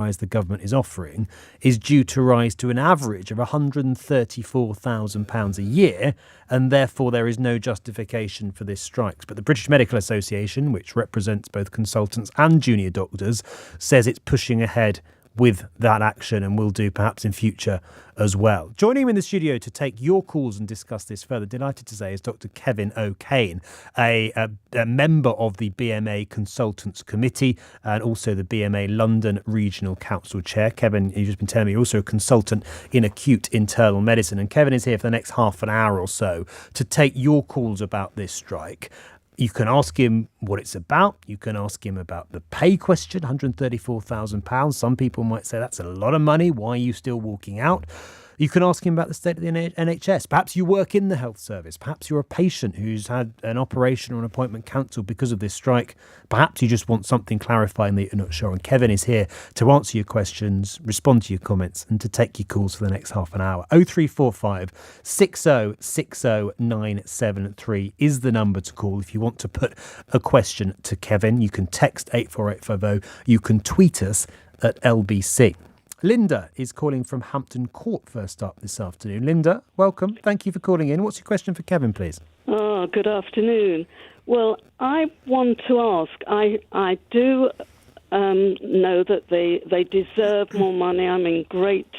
the government is offering is due to rise to an average of £134,000 a year, and therefore there is no justification for this strike. But the British Medical Association, which represents both consultants and junior doctors, says it's pushing ahead with that action and will do perhaps in future as well. Joining me in the studio to take your calls and discuss this further, delighted to say, is Dr. Kevin O'Kane, a member of the BMA Consultants Committee and also the BMA London Regional Council Chair. Kevin, you've just been telling me you're also a consultant in acute internal medicine, and Kevin is here for the next half an hour or so to take your calls about this strike. You can ask him what it's about. You can ask him about the pay question, £134,000. Some people might say that's a lot of money. Why are you still walking out? You can ask him about the state of the NHS. Perhaps you work in the health service. Perhaps you're a patient who's had an operation or an appointment cancelled because of this strike. Perhaps you just want something clarifying that you're not sure. And Kevin is here to answer your questions, respond to your comments, and to take your calls for the next half an hour. 0345 6060 973 is the number to call if you want to put a question to Kevin. You can text 84850. You can tweet us at LBC. Linda is calling from Hampton Court first up this afternoon. Linda, welcome. Thank you for calling in. What's your question for Kevin, please? Oh, good afternoon. Well, I want to ask, I do know that they deserve more money. I'm in great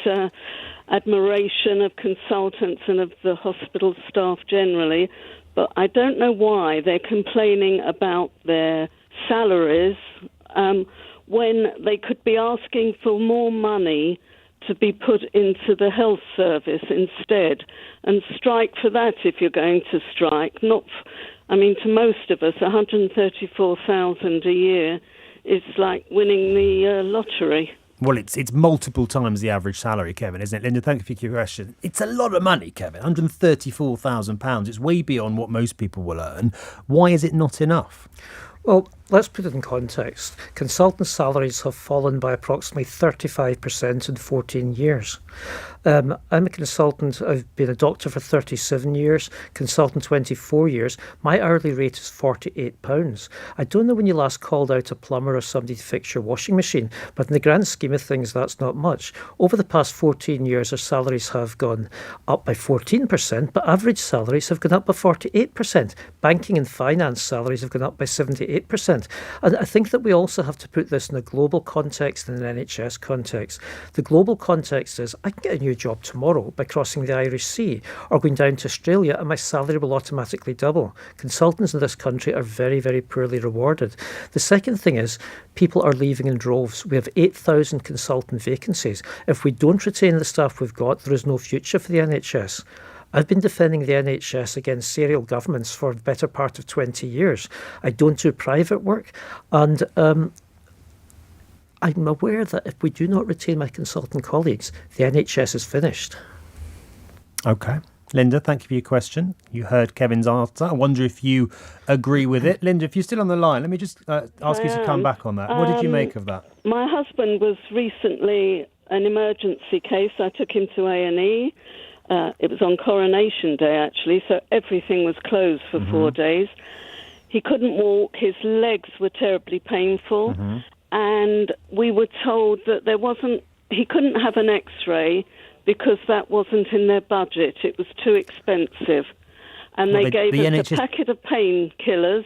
admiration of consultants and of the hospital staff generally, but I don't know why they're complaining about their salaries when they could be asking for more money to be put into the health service instead, and strike for that if you're going to strike. To most of us, 134,000 a year is like winning the lottery. Well, it's multiple times the average salary, Kevin, isn't it? Linda, thank you for your question. It's a lot of money, Kevin, £134,000. It's way beyond what most people will earn. Why is it not enough? Well, let's put it in context. Consultant salaries have fallen by approximately 35% in 14 years. I'm a consultant. I've been a doctor for 37 years, consultant 24 years. My hourly rate is £48. I don't know when you last called out a plumber or somebody to fix your washing machine, but in the grand scheme of things, that's not much. Over the past 14 years, our salaries have gone up by 14%, but average salaries have gone up by 48%. Banking and finance salaries have gone up by 78%. And I think that we also have to put this in a global context and an NHS context. The global context is I can get a new job tomorrow by crossing the Irish Sea or going down to Australia, and my salary will automatically double. Consultants in this country are very, very poorly rewarded. The second thing is people are leaving in droves. We have 8,000 consultant vacancies. If we don't retain the staff we've got, there is no future for the NHS. I've been defending the NHS against serial governments for the better part of 20 years. I don't do private work, and I'm aware that if we do not retain my consultant colleagues, the NHS is finished. OK. Linda, thank you for your question. You heard Kevin's answer. I wonder if you agree with it. Linda, if you're still on the line, let me just ask you to come back on that. What did you make of that? My husband was recently an emergency case. I took him to A&E. It was on Coronation Day, actually, so everything was closed for 4 days. He couldn't walk. His legs were terribly painful. And we were told that he couldn't have an X-ray because that wasn't in their budget. It was too expensive. And they gave us a packet of painkillers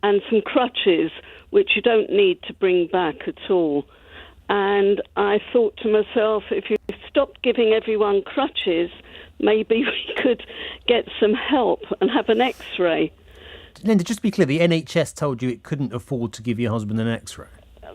and some crutches, which you don't need to bring back at all. And I thought to myself, if you stopped giving everyone crutches, maybe we could get some help and have an X-ray. Linda, just to be clear, the NHS told you it couldn't afford to give your husband an X-ray?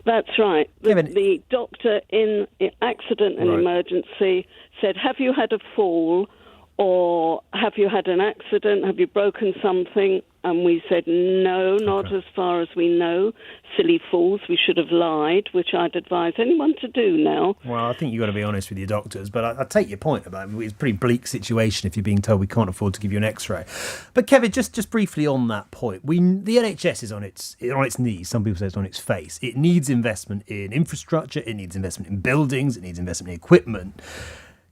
That's right. The doctor in accident and emergency said, have you had a fall or have you had an accident? Have you broken something? And we said, no, not as far as we know. Silly fools, we should have lied, which I'd advise anyone to do now. Well, I think you've got to be honest with your doctors, but I take your point about it. It's a pretty bleak situation if you're being told we can't afford to give you an X-ray. But Kevin, just briefly on that point, the NHS is on its knees. Some people say it's on its face. It needs investment in infrastructure, it needs investment in buildings, it needs investment in equipment.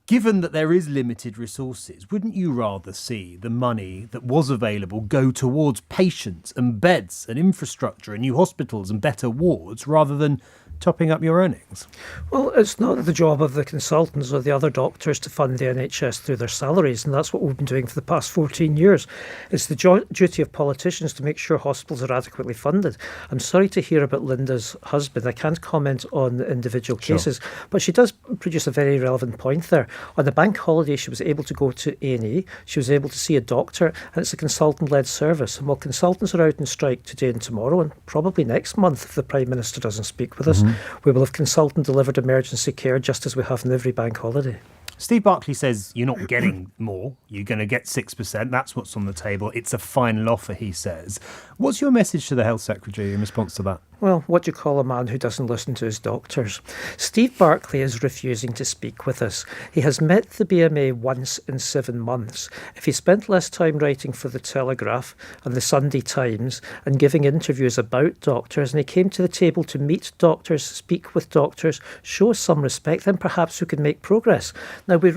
Given that there is limited resources, wouldn't you rather see the money that was available go towards patients and beds and infrastructure and new hospitals and better wards rather than topping up your earnings? Well, it's not the job of the consultants or the other doctors to fund the NHS through their salaries, and that's what we've been doing for the past 14 years. It's the duty of politicians to make sure hospitals are adequately funded. I'm sorry to hear about Linda's husband. I can't comment on individual cases, but she does produce a very relevant point there. On the bank holiday, she was able to go to A&E, she was able to see a doctor, and it's a consultant-led service. And while consultants are out on strike today and tomorrow, and probably next month if the Prime Minister doesn't speak with us, we will have consultant-delivered emergency care just as we have on every bank holiday. Steve Barclay says you're not getting more. You're going to get 6%. That's what's on the table. It's a final offer, he says. What's your message to the Health Secretary in response to that? Well, what do you call a man who doesn't listen to his doctors? Steve Barclay is refusing to speak with us. He has met the BMA once in 7 months. If he spent less time writing for the Telegraph and the Sunday Times and giving interviews about doctors, and he came to the table to meet doctors, speak with doctors, show some respect, then perhaps we could make progress. Now, we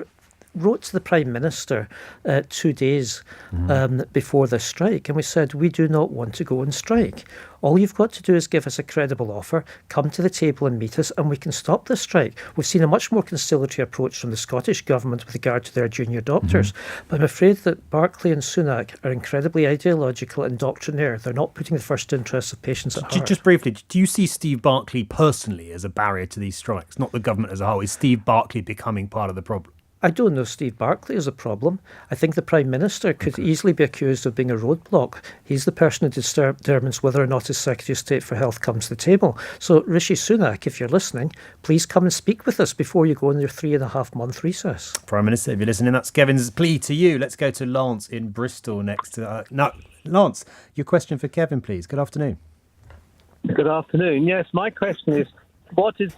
wrote to the Prime Minister 2 days before the strike, and we said, we do not want to go on strike. All you've got to do is give us a credible offer, come to the table and meet us, and we can stop this strike. We've seen a much more conciliatory approach from the Scottish Government with regard to their junior doctors. But I'm afraid that Barclay and Sunak are incredibly ideological and doctrinaire. They're not putting the first interests of patients at heart. Just briefly, do you see Steve Barclay personally as a barrier to these strikes, not the government as a whole? Is Steve Barclay becoming part of the problem? I don't know Steve Barclay is a problem. I think the Prime Minister could easily be accused of being a roadblock. He's the person who determines whether or not his Secretary of State for Health comes to the table. So Rishi Sunak, if you're listening, please come and speak with us before you go on your 3.5-month recess. Prime Minister, if you're listening, that's Kevin's plea to you. Let's go to Lance in Bristol next. Lance, your question for Kevin, please. Good afternoon. Good afternoon. Yes, my question is, what is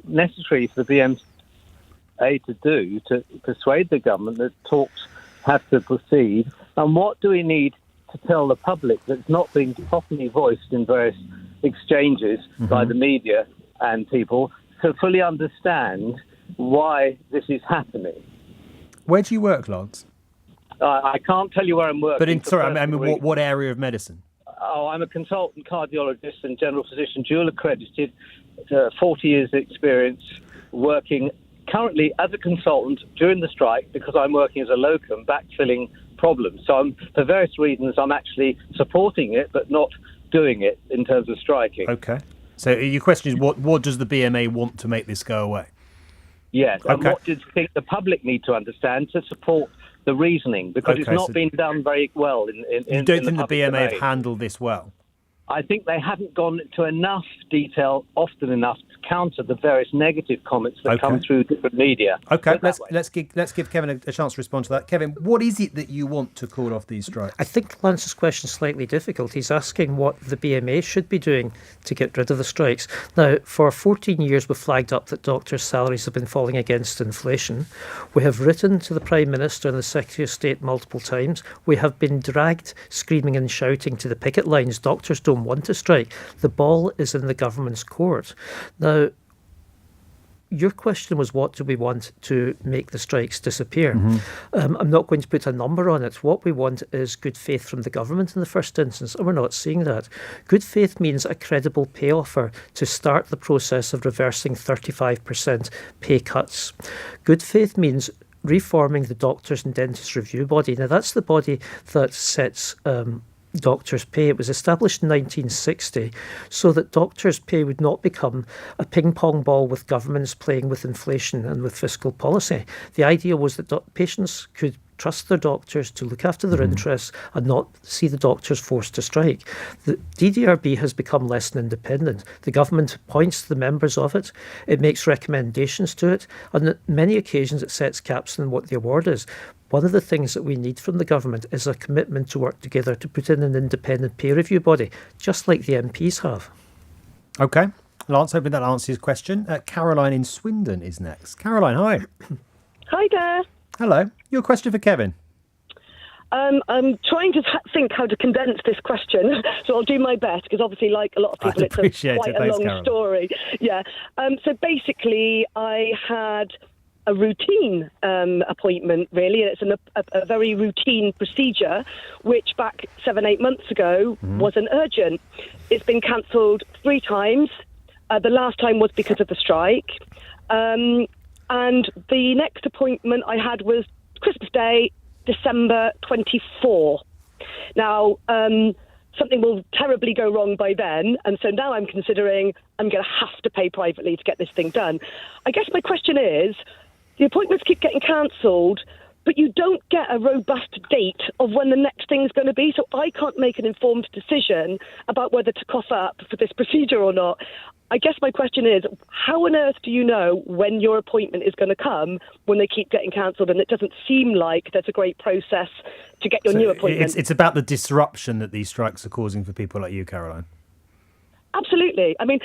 necessary for the BMA to do to persuade the government that talks have to proceed, and what do we need to tell the public that's not being properly voiced in various exchanges by the media and people to fully understand why this is happening? Where do you work, Lance? I can't tell you where I'm working. But what area of medicine? Oh, I'm a consultant cardiologist and general physician, dual accredited, 40 years experience working currently as a consultant during the strike because I'm working as a locum backfilling problems. So for various reasons, I'm actually supporting it, but not doing it in terms of striking. Okay. So your question is, what does the BMA want to make this go away? Yes. Okay. And what do you think the public need to understand to support the reasoning? Because it's not been done very well in you don't think the BMA domain. have handled this well? I think they haven't gone into enough detail often enough to counter the various negative comments that come through different media. Okay, let's give Kevin a chance to respond to that. Kevin, what is it that you want to call off these strikes? I think Lance's question is slightly difficult. He's asking what the BMA should be doing to get rid of the strikes. Now, for 14 years, we've flagged up that doctors' salaries have been falling against inflation. We have written to the Prime Minister and the Secretary of State multiple times. We have been dragged screaming and shouting to the picket lines. Doctors don't want to strike. The ball is in the government's court. Now, your question was, what do we want to make the strikes disappear? I'm not going to put a number on it. What we want is good faith from the government in the first instance, and we're not seeing that. Good faith means a credible pay offer to start the process of reversing 35% pay cuts. Good faith means reforming the Doctors and Dentists Review Body. Now, that's the body that sets doctors' pay. It was established in 1960 so that doctors' pay would not become a ping-pong ball with governments playing with inflation and with fiscal policy. The idea was that patients could trust their doctors to look after their interests and not see the doctors forced to strike. The DDRB has become less than independent. The government appoints the members of it. It makes recommendations to it. And on many occasions it sets caps on what the award is. One of the things that we need from the government is a commitment to work together to put in an independent peer review body, just like the MPs have. Okay. Lance, hoping that answers his question. Caroline in Swindon is next. Caroline, hi. Hi there. Hello. Your question for Kevin. I'm trying to think how to condense this question, so I'll do my best, because obviously, like a lot of people, it's quite a long Caroline. story. Yeah. So basically, I had a routine appointment, really. It's a very routine procedure, which back 7-8 months ago wasn't urgent. It's been cancelled 3 times. The last time was because of the strike. And the next appointment I had was Christmas Day, December 24. Now, something will terribly go wrong by then, and so now I'm considering I'm going to have to pay privately to get this thing done. I guess my question is, the appointments keep getting cancelled, but you don't get a robust date of when the next thing's going to be, so I can't make an informed decision about whether to cough up for this procedure or not. I guess my question is, how on earth do you know when your appointment is going to come when they keep getting cancelled and it doesn't seem like there's a great process to get your new appointment? It's about the disruption that these strikes are causing for people like you, Caroline. Absolutely. I mean,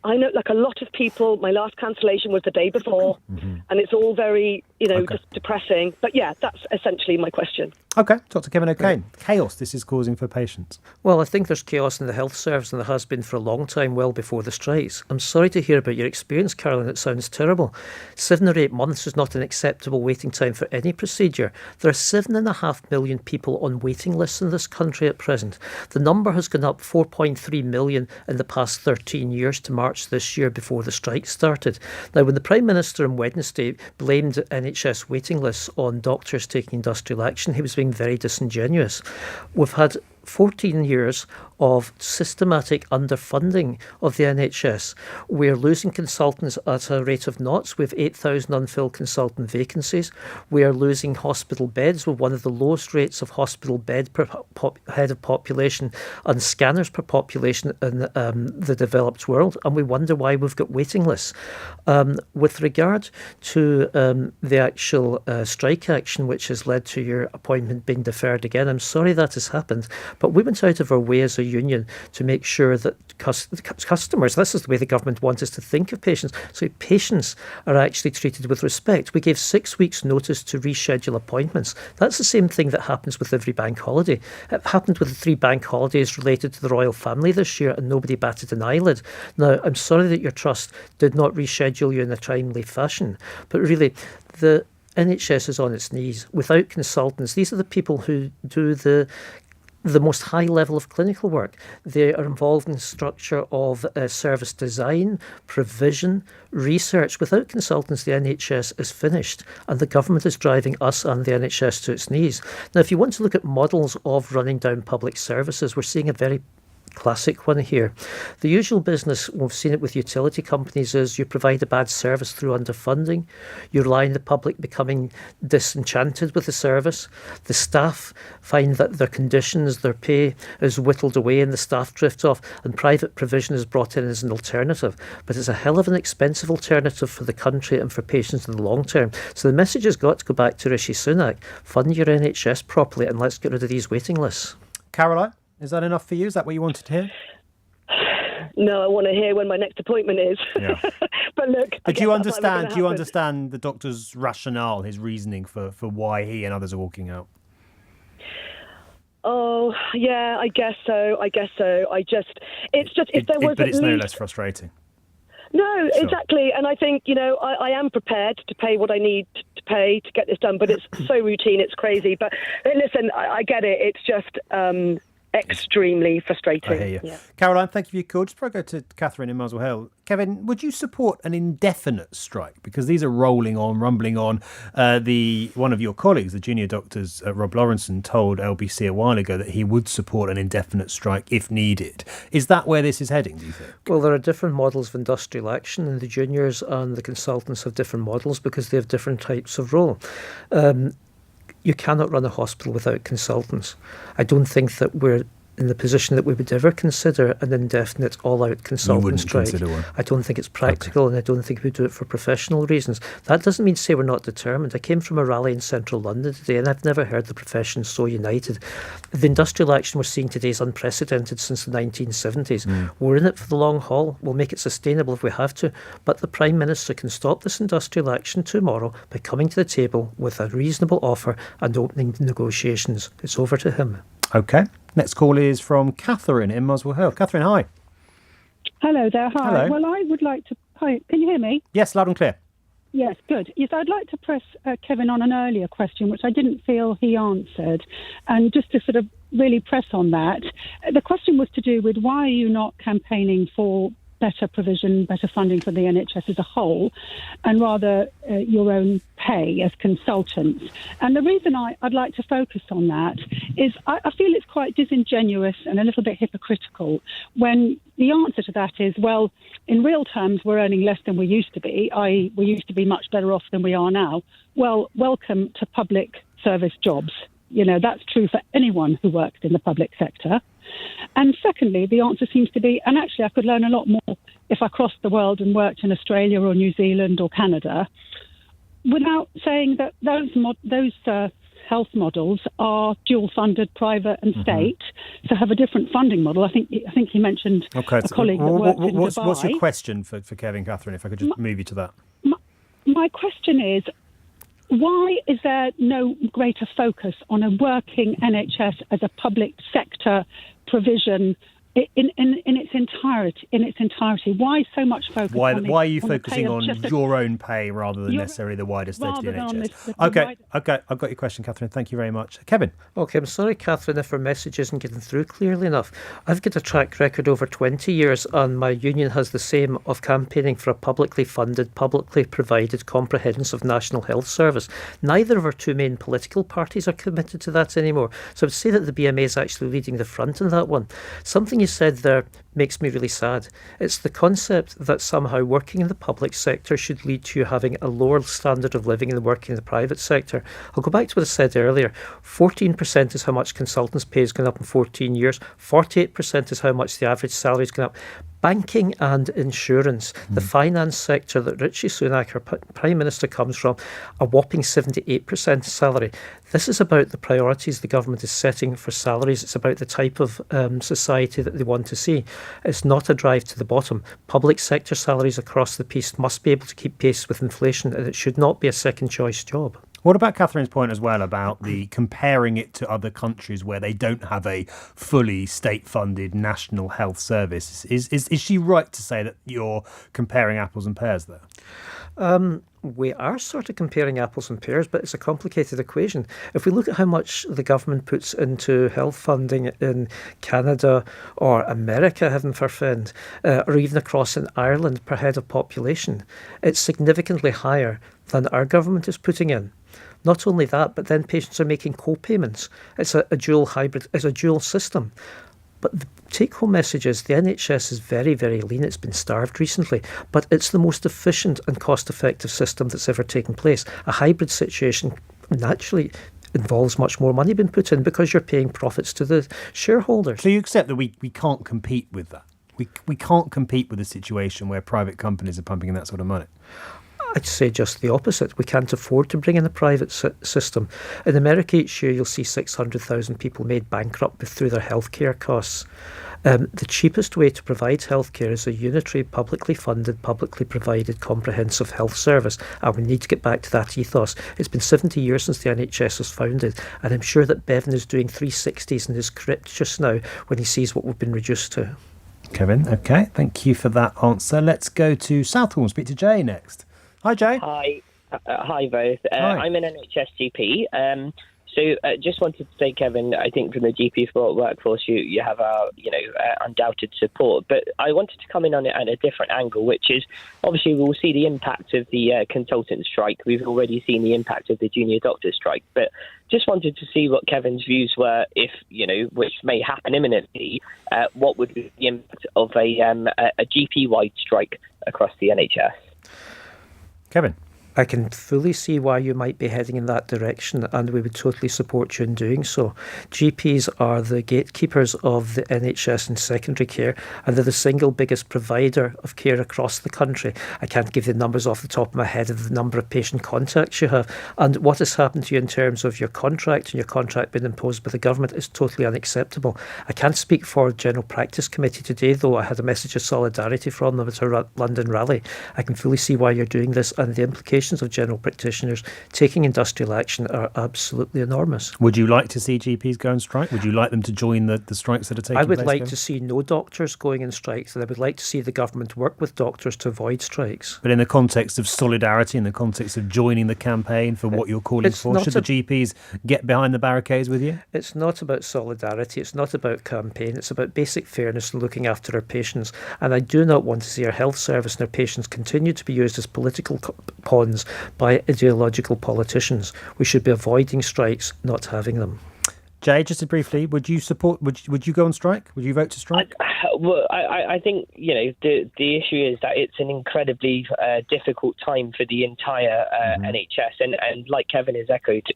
I know, like a lot of people, my last cancellation was the day before, and it's all very, just depressing. But yeah, that's essentially my question. OK, Dr. Kevin O'Kane. Chaos this is causing for patients. Well, I think there's chaos in the health service, and there has been for a long time, well before the strikes. I'm sorry to hear about your experience, Caroline. It sounds terrible. 7 or 8 months is not an acceptable waiting time for any procedure. There are 7.5 million people on waiting lists in this country at present. The number has gone up 4.3 million in the past 13 years to March this year before the strike started. Now, when the Prime Minister on Wednesday blamed NHS waiting lists on doctors taking industrial action, he was being very disingenuous. We've had 14 years of systematic underfunding of the NHS. We're losing consultants at a rate of knots. We have 8,000 unfilled consultant vacancies. We are losing hospital beds with one of the lowest rates of hospital bed per head of population and scanners per population in the developed world. And we wonder why we've got waiting lists. With regard to the actual strike action, which has led to your appointment being deferred again, I'm sorry that has happened. But we went out of our way as a union to make sure that customers, this is the way the government wants us to think of patients, so patients are actually treated with respect. We gave 6 weeks' notice to reschedule appointments. That's the same thing that happens with every bank holiday. It happened with the 3 bank holidays related to the royal family this year, and nobody batted an eyelid. Now, I'm sorry that your trust did not reschedule you in a timely fashion, but really, the NHS is on its knees. Without consultants, these are the people who do the most high level of clinical work. They are involved in the structure of service design, provision, research. Without consultants, the NHS is finished, and the government is driving us and the NHS to its knees. Now, if you want to look at models of running down public services, we're seeing a very classic one here. The usual business, we've seen it with utility companies, is you provide a bad service through underfunding. You rely on the public becoming disenchanted with the service. The staff find that their conditions, their pay is whittled away and the staff drift off, and private provision is brought in as an alternative. But it's a hell of an expensive alternative for the country and for patients in the long term. So the message has got to go back to Rishi Sunak. Fund your NHS properly and let's get rid of these waiting lists. Caroline? Is that enough for you? Is that what you wanted to hear? No, I want to hear when my next appointment is. Yeah. But look, but do you understand the doctor's rationale, his reasoning for why he and others are walking out? Oh, yeah, I guess so. It's no less frustrating. No, Sure. Exactly. And I think, I am prepared to pay what I need to pay to get this done, but it's so routine, it's crazy. But listen, I get it. It's just extremely frustrating. I hear you. Yeah. Caroline, thank you for your call. Just before I go to Catherine in Muswell Hill. Kevin, would you support an indefinite strike? Because these are rumbling on. One of your colleagues, the junior doctors, Rob Lawrenson, told LBC a while ago that he would support an indefinite strike if needed. Is that where this is heading, do you think? Well, there are different models of industrial action, and the juniors and the consultants have different models because they have different types of role. You cannot run a hospital without consultants. I don't think that we're in the position that we would ever consider an indefinite all-out consultant strike. You wouldn't consider one? I don't think it's practical, and I don't think we do it for professional reasons. That doesn't mean to say we're not determined. I came from a rally in central London today, and I've never heard the profession so united. The industrial action we're seeing today is unprecedented since the 1970s. We're in it for the long haul. We'll make it sustainable if we have to, but the Prime Minister can stop this industrial action tomorrow by coming to the table with a reasonable offer and opening negotiations. It's over to him. OK. Next call is from Catherine in Muswell Hill. Catherine, hi. Hello there. Hi. Hello. Well, I would like to... Hi, can you hear me? Yes, loud and clear. Yes, good. Yes, I'd like to press Kevin on an earlier question, which I didn't feel he answered. And just to sort of really press on that, the question was to do with why are you not campaigning for better provision, better funding for the NHS as a whole, and rather your own pay as consultants. And the reason I'd like to focus on that is I feel it's quite disingenuous and a little bit hypocritical when the answer to that is, well, in real terms, we're earning less than we used to be, i.e. we used to be much better off than we are now. Well, welcome to public service jobs. You know, that's true for anyone who works in the public sector. And secondly, the answer seems to be, and actually I could learn a lot more if I crossed the world and worked in Australia or New Zealand or Canada, without saying that those health models are dual-funded, private and state, so have a different funding model. I think he mentioned a colleague that worked in Dubai. What's your question for Kevin, Catherine, if I could just move you to that? My question is, why is there no greater focus on a working NHS as a public sector provision in its entirety? Why so much focus? Why are you focusing on your own pay rather than necessarily the wider state of the NHS? Okay, I've got your question, Catherine. Thank you very much, Kevin. Okay, I'm sorry, Catherine, if our message isn't getting through clearly enough. I've got a track record over 20 years, and my union has the same, of campaigning for a publicly funded, publicly provided, comprehensive national health service. Neither of our two main political parties are committed to that anymore. So I would say that the BMA is actually leading the front in that one. Something you said there makes me really sad. It's the concept that somehow working in the public sector should lead to you having a lower standard of living than working in the private sector. I'll go back to what I said earlier. 14% is how much consultants' pay has gone up in 14 years. 48% is how much the average salary has gone up. Banking and insurance, the finance sector that Rishi Sunak, our Prime Minister, comes from, a whopping 78% salary. This is about the priorities the government is setting for salaries. It's about the type of society that they want to see. It's not a drive to the bottom. Public sector salaries across the piece must be able to keep pace with inflation, and it should not be a second choice job. What about Catherine's point as well about the comparing it to other countries where they don't have a fully state-funded national health service? Is she right to say that you're comparing apples and pears there? We are sort of comparing apples and pears, but it's a complicated equation. If we look at how much the government puts into health funding in Canada or America, heaven forfend, or even across in Ireland per head of population, it's significantly higher than our government is putting in. Not only that, but then patients are making co-payments. It's a dual hybrid, it's a dual system. But the take-home message is the NHS is very, very lean. It's been starved recently, but it's the most efficient and cost-effective system that's ever taken place. A hybrid situation naturally involves much more money being put in because you're paying profits to the shareholders. So you accept that we can't compete with that? We can't compete with a situation where private companies are pumping in that sort of money? I'd say just the opposite. We can't afford to bring in a private system. In America each year, you'll see 600,000 people made bankrupt through their healthcare costs. The cheapest way to provide healthcare is a unitary, publicly funded, publicly provided, comprehensive health service. And we need to get back to that ethos. It's been 70 years since the NHS was founded, and I'm sure that Bevan is doing 360s in his crypt just now when he sees what we've been reduced to. Kevin, okay, thank you for that answer. Let's go to Southall and speak to Jay next. Hi, Jay. Hi. Hi, both. Hi. I'm an NHS GP. So just wanted to say, Kevin, I think from the GP workforce, you have our, undoubted support. But I wanted to come in on it at a different angle, which is obviously we'll see the impact of the consultant strike. We've already seen the impact of the junior doctor strike. But just wanted to see what Kevin's views were, if, which may happen imminently, what would be the impact of a GP-wide strike across the NHS? Kevin. I can fully see why you might be heading in that direction, and we would totally support you in doing so. GPs are the gatekeepers of the NHS and secondary care, and they're the single biggest provider of care across the country. I can't give the numbers off the top of my head of the number of patient contacts you have, and what has happened to you in terms of your contract and your contract being imposed by the government is totally unacceptable. I can't speak for the General Practice Committee today, though I had a message of solidarity from them at our London rally. I can fully see why you're doing this, and the implications implications of general practitioners taking industrial action are absolutely enormous. Would you like to see GPs go on strike? Would you like them to join the strikes that are taking place? I would like to see no doctors going on strikes, and I would like to see the government work with doctors to avoid strikes. But in the context of solidarity, in the context of joining the campaign for what you're calling for, should the GPs get behind the barricades with you? It's not about solidarity, it's not about campaign, it's about basic fairness and looking after our patients. And I do not want to see our health service and our patients continue to be used as political pawns by ideological politicians. We should be avoiding strikes, not having them. Jay, just briefly, would you go on strike? Would you vote to strike? I think, the issue is that it's an incredibly difficult time for the entire NHS. And like Kevin has echoed,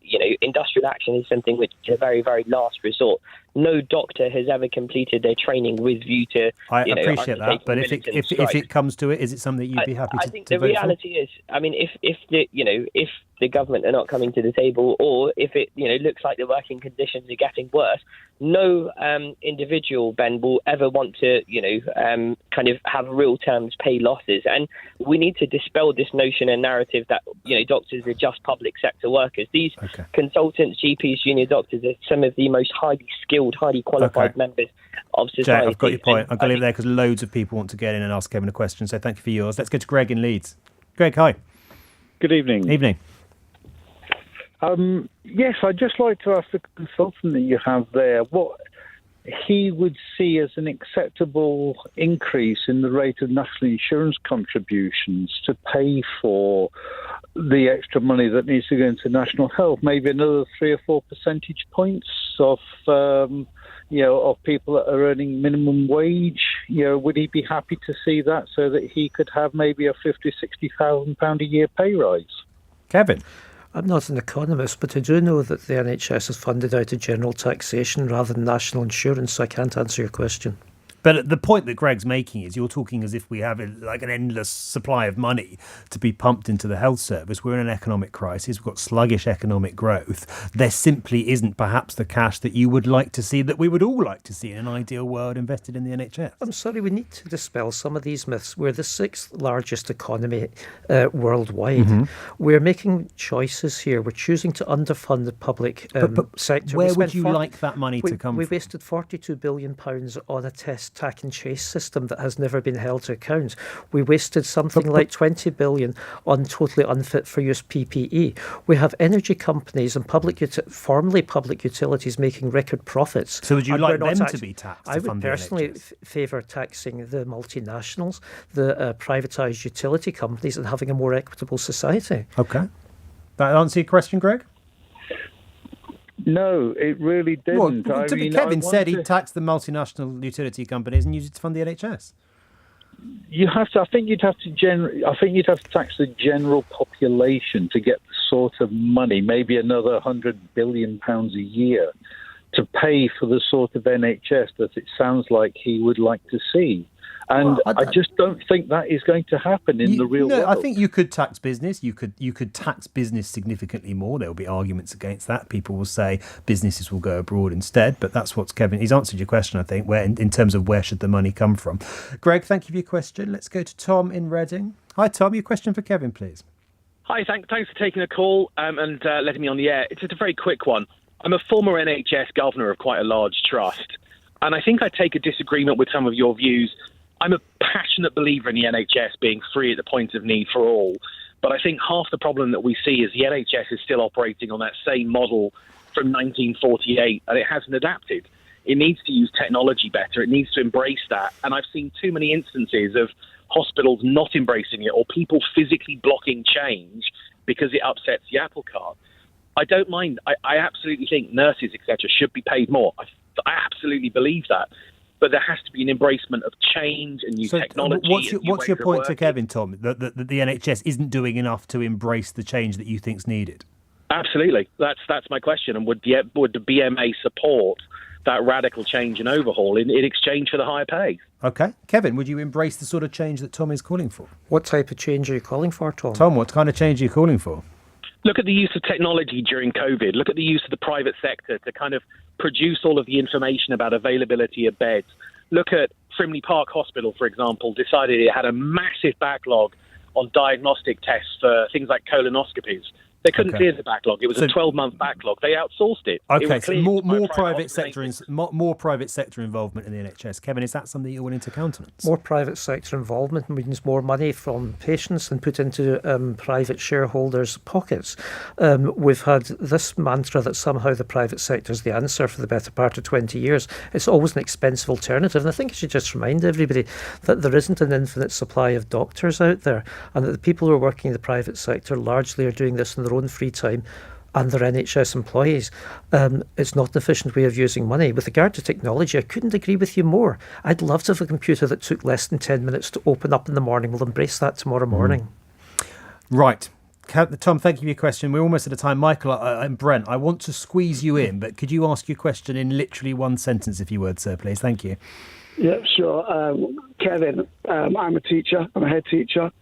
industrial action is something which is a very, very last resort. No doctor has ever completed their training with view to. I appreciate that, but if it comes to it, is it something that you'd be happy to? I think the reality is, if the government are not coming to the table, or if it looks like the working conditions are getting worse, no individual, Ben, will ever want to kind of have real terms pay losses. And we need to dispel this notion and narrative that doctors are just public sector workers. These consultants, GPs, junior doctors are some of the most highly skilled, highly qualified members of society. Jay, I've got your point. I'm going to leave it there because loads of people want to get in and ask Kevin a question, so thank you for yours. Let's go to Greg in Leeds. Greg, hi. Good evening. Evening. Yes, I'd just like to ask the consultant that you have there what he would see as an acceptable increase in the rate of national insurance contributions to pay for the extra money that needs to go into national health. Maybe another 3 or 4 percentage points of people that are earning minimum wage. Would he be happy to see that so that he could have maybe a £50,000-60,000 a year pay rise? Kevin? I'm not an economist, but I do know that the NHS is funded out of general taxation rather than national insurance, so I can't answer your question. But the point that Greg's making is you're talking as if we have an endless supply of money to be pumped into the health service. We're in an economic crisis. We've got sluggish economic growth. There simply isn't perhaps the cash that you would like to see, that we would all like to see in an ideal world invested in the NHS. I'm sorry, we need to dispel some of these myths. We're the 6th largest economy worldwide. Mm-hmm. We're making choices here. We're choosing to underfund the public sector. Where would you like that money to come from? We wasted £42 billion on a test track and chase system that has never been held to account. We wasted something like $20 billion on totally unfit for use PPE. We have energy companies and formerly public utilities making record profits. So would you like them to be taxed? I would personally favour taxing the multinationals, the privatised utility companies, and having a more equitable society. Okay. That answer your question, Greg? No, it really didn't. Well, Kevin said he'd tax the multinational utility companies and use it to fund the NHS. I think you'd have to tax the general population to get the sort of money, maybe another £100 billion a year, to pay for the sort of NHS that it sounds like he would like to see. And I just don't think that is going to happen in the real world. I think you could tax business. You could tax business significantly more. There will be arguments against that. People will say businesses will go abroad instead. But that's what's Kevin. He's answered your question, I think, where in terms of where should the money come from. Greg, thank you for your question. Let's go to Tom in Reading. Hi, Tom. Your question for Kevin, please. Hi, thanks for taking a call and letting me on the air. It's just a very quick one. I'm a former NHS governor of quite a large trust, and I think I take a disagreement with some of your views. I'm a passionate believer in the NHS being free at the point of need for all, but I think half the problem that we see is the NHS is still operating on that same model from 1948, and it hasn't adapted. It needs to use technology better. It needs to embrace that, and I've seen too many instances of hospitals not embracing it or people physically blocking change because it upsets the apple cart. I don't mind. I absolutely think nurses, etc., should be paid more. I absolutely believe that. But there has to be an embracement of change and new technology. What's your point to Kevin, Tom, that the NHS isn't doing enough to embrace the change that you think is needed? Absolutely. That's my question. And would the BMA support that radical change and overhaul in exchange for the higher pay? OK. Kevin, would you embrace the sort of change that Tom is calling for? What type of change are you calling for, Tom? Tom, what kind of change are you calling for? Look at the use of technology during COVID. Look at the use of the private sector to kind of produce all of the information about availability of beds. Look at Frimley Park Hospital, for example, decided it had a massive backlog on diagnostic tests for things like colonoscopies. They couldn't clear the backlog. It was a 12-month backlog. They outsourced it. Okay, it so more private sector involvement in the NHS. Kevin, is that something you're willing to countenance? More private sector involvement means more money from patients and put into private shareholders' pockets. We've had this mantra that somehow the private sector is the answer for the better part of 20 years. It's always an expensive alternative. And I think I should just remind everybody that there isn't an infinite supply of doctors out there, and that the people who are working in the private sector largely are doing this in their own free time and their NHS employees. It's not an efficient way of using money. With regard to technology, I couldn't agree with you more. I'd love to have a computer that took less than 10 minutes to open up in the morning. We'll embrace that tomorrow morning. Right. Tom, thank you for your question. We're almost out of time. Michael and Brent, I want to squeeze you in, but could you ask your question in literally one sentence, if you would, sir, please? Thank you. Yeah, sure. Kevin, I'm a teacher. I'm a head teacher.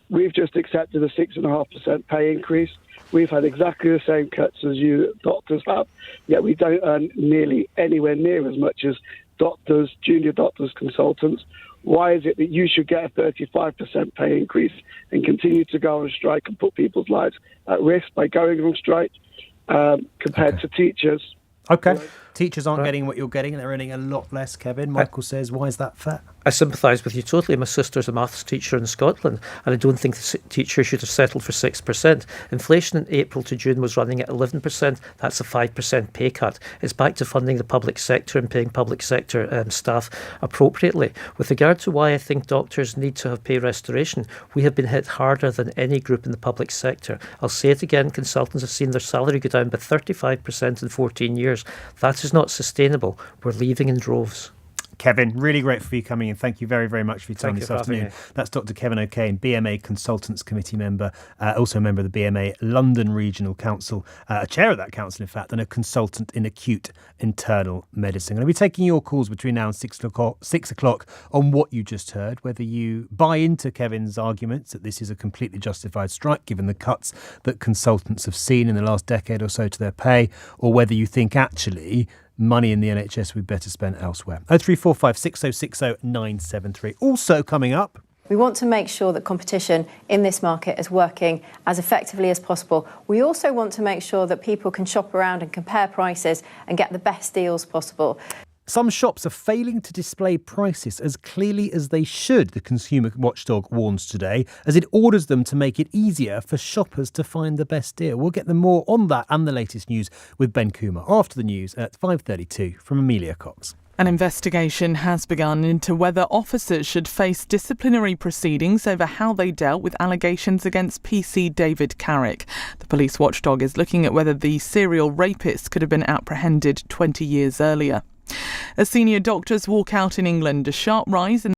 We've just accepted a 6.5% pay increase. We've had exactly the same cuts as you doctors have, yet we don't earn nearly anywhere near as much as doctors, junior doctors, consultants. Why is it that you should get a 35% pay increase and continue to go on strike and put people's lives at risk by going on strike compared to teachers? Okay. Teachers aren't getting what you're getting, and they're earning a lot less, Kevin. Michael says, why is that fair? I sympathise with you totally. My sister's a maths teacher in Scotland, and I don't think the teacher should have settled for 6%. Inflation in April to June was running at 11%. That's a 5% pay cut. It's back to funding the public sector and paying public sector staff appropriately. With regard to why I think doctors need to have pay restoration, we have been hit harder than any group in the public sector. I'll say it again, consultants have seen their salary go down by 35% in 14 years. That is not sustainable. We're leaving in droves. Kevin, really grateful for you coming in. Thank you very, very much for your time this afternoon. That's Dr. Kevin O'Kane, BMA Consultants Committee member, also a member of the BMA London Regional Council, a chair of that council, in fact, and a consultant in acute internal medicine. I'm going to be taking your calls between now and 6 o'clock on what you just heard, whether you buy into Kevin's arguments that this is a completely justified strike, given the cuts that consultants have seen in the last decade or so to their pay, or whether you think actually money in the NHS we better spend elsewhere. 0345 6060 973. Also coming up, we want to make sure that competition in this market is working as effectively as possible. We also want to make sure that people can shop around and compare prices and get the best deals possible. Some shops are failing to display prices as clearly as they should, the consumer watchdog warns today, as it orders them to make it easier for shoppers to find the best deal. We'll get them more on that and the latest news with Ben Kumar after the news at 5:32 from Amelia Cox. An investigation has begun into whether officers should face disciplinary proceedings over how they dealt with allegations against PC David Carrick. The police watchdog is looking at whether the serial rapist could have been apprehended 20 years earlier. As senior doctors walk out in England, a sharp rise in